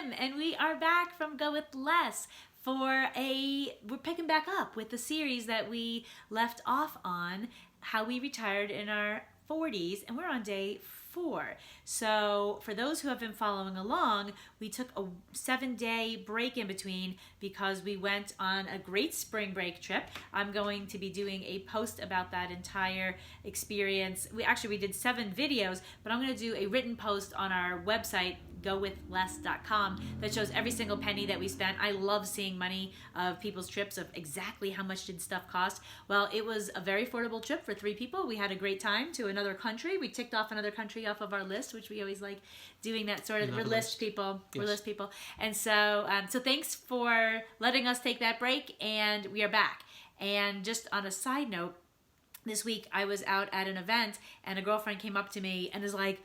Kim, and we are back from Go With Less we're picking back up with the series that we left off on, how we retired in our 40s, and we're on day 4. So for those who have been following along, we took a 7-day break in between because we went on a great spring break trip. I'm going to be doing a post about that entire experience. We did 7 videos, but I'm going to do a written post on our website, gowithless.com, that shows every single penny that we spent. I love seeing money of people's trips, of exactly how much did stuff cost. Well, it was a very affordable trip for 3 people. We had a great time to another country. We ticked off another country off of our list, which we always like doing that sort of. We're list people. Yes. We're list people. And so thanks for letting us take that break, and we are back. And just on a side note, this week I was out at an event, and a girlfriend came up to me and is like,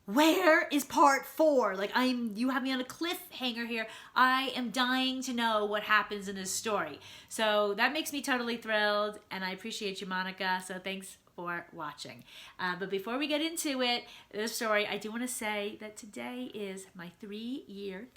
"Where is part 4? Like, you have me on a cliffhanger here. I am dying to know what happens in this story." So that makes me totally thrilled, and I appreciate you, Monica. So thanks for watching. But before we get into it, this story, I do want to say that today is my 3-year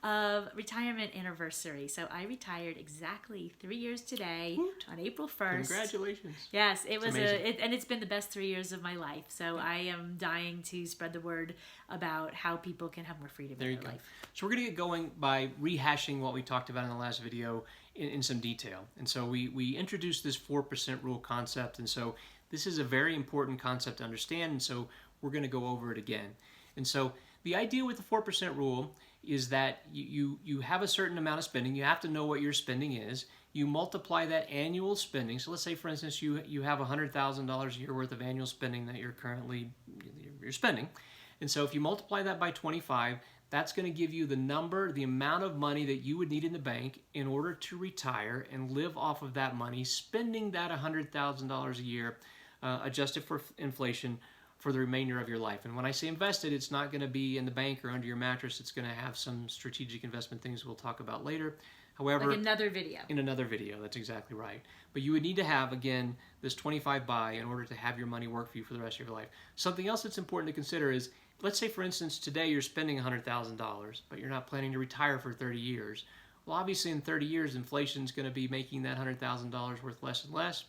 of retirement anniversary. So I retired exactly 3 years today. Woot. On April 1st. Congratulations. Yes, it was and it's been the best 3 years of my life. So I am dying to spread the word about how people can have more freedom in their life. So we're going to get going by rehashing what we talked about in the last video in some detail. And so we introduced this 4% rule concept, and so this is a very important concept to understand, and so we're going to go over it again. And so the idea with the 4% rule is that you have a certain amount of spending. You have to know what your spending is. You multiply that annual spending. So let's say, for instance, you have $100,000 a year worth of annual spending that you're spending. And so if you multiply that by 25, that's going to give you the amount of money that you would need in the bank in order to retire and live off of that money, spending that $100,000 a year, adjusted for inflation, for the remainder of your life. And when I say invested, it's not going to be in the bank or under your mattress. It's going to have some strategic investment things we'll talk about later. However, like another video. In another video, that's exactly right. But you would need to have, again, this 25 buy in order to have your money work for you for the rest of your life. Something else that's important to consider is, let's say, for instance, today you're spending $100,000, but you're not planning to retire for 30 years. Well, obviously in 30 years, inflation is going to be making that $100,000 worth less and less.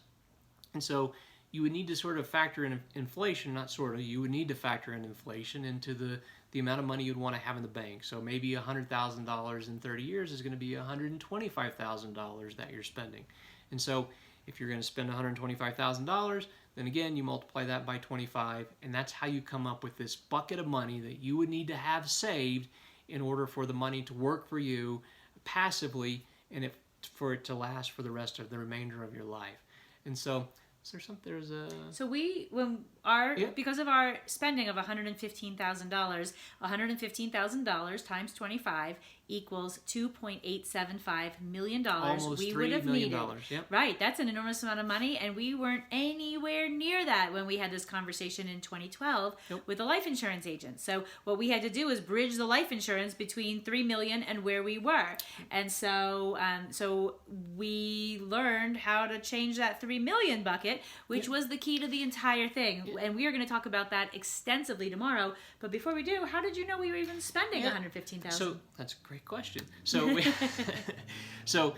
And so you would need to sort of factor in inflation, you would need to factor in inflation into the amount of money you'd want to have in the bank. So maybe $100,000 in 30 years is going to be $125,000 that you're spending. And so if you're going to spend $125,000, then again, you multiply that by 25, and that's how you come up with this bucket of money that you would need to have saved in order for the money to work for you passively and for it to last for the rest of the remainder of your life. And so because of our spending of $115,000, $115,000 times 25 equals $2.875 million. Almost we $3 would have million. needed. Yep. Right, that's an enormous amount of money, and we weren't anywhere near that when we had this conversation in 2012 with the life insurance agent. So what we had to do was bridge the life insurance between $3 million and where we were, and so we learned how to change that $3 million bucket, which was the key to the entire thing. And we are going to talk about that extensively tomorrow. But before we do, how did you know we were even spending $115,000? So that's a great question. So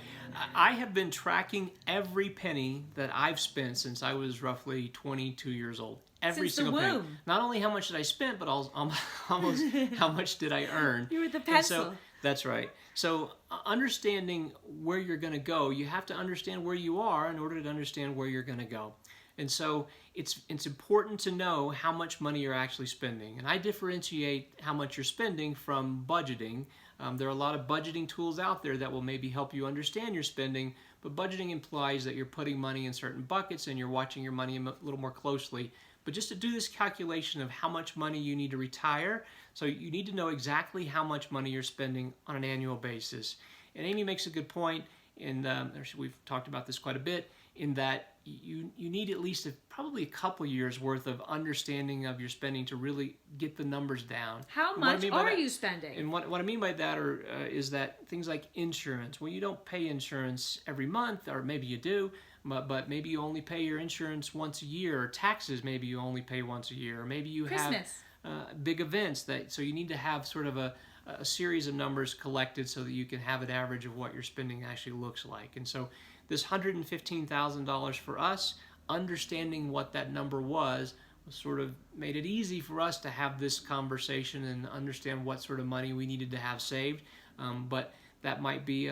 I have been tracking every penny that I've spent since I was roughly 22 years old. Every single penny. Not only how much did I spend, but almost how much did I earn. You were the pencil. So, that's right. So understanding where you're going to go, you have to understand where you are in order to understand where you're going to go. And so it's important to know how much money you're actually spending. And I differentiate how much you're spending from budgeting. There are a lot of budgeting tools out there that will maybe help you understand your spending, but budgeting implies that you're putting money in certain buckets and you're watching your money a little more closely. But just to do this calculation of how much money you need to retire, so you need to know exactly how much money you're spending on an annual basis. And Amy makes a good point, and we've talked about this quite a bit, in that you need at least probably a couple years worth of understanding of your spending to really get the numbers down. How much are you spending? And what I mean by that is that things like insurance. Well, you don't pay insurance every month, or maybe you do, but maybe you only pay your insurance once a year, or taxes maybe you only pay once a year, or maybe you have big events so you need to have sort of a a series of numbers collected so that you can have an average of what your spending actually looks like. And so this $115,000 for us, understanding what that number was sort of made it easy for us to have this conversation and understand what sort of money we needed to have saved. But that might be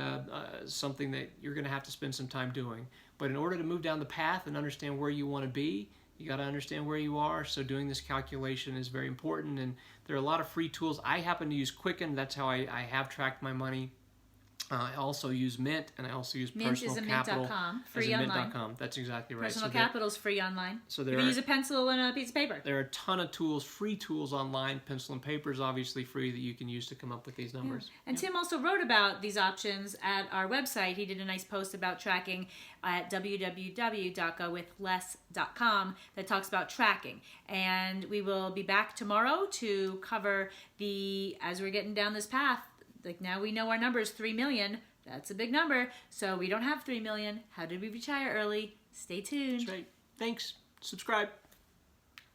something that you're going to have to spend some time doing. But in order to move down the path and understand where you want to be, you got to understand where you are. So doing this calculation is very important. And there are a lot of free tools. I happen to use Quicken. That's how I have tracked my money. I also use Mint, and I also use Personal Capital. Mint.com, free online. Mint.com. That's exactly right. Personal Capital is free online. So you can use a pencil and a piece of paper. There are a ton of tools, free tools online. Pencil and paper is obviously free that you can use to come up with these numbers. Yeah. And Tim also wrote about these options at our website. He did a nice post about tracking at www.gowithless.com that talks about tracking. And we will be back tomorrow to cover as we're getting down this path. Like now we know our number is 3 million. That's a big number. So we don't have 3 million. How did we retire early? Stay tuned. That's right. Thanks. Subscribe.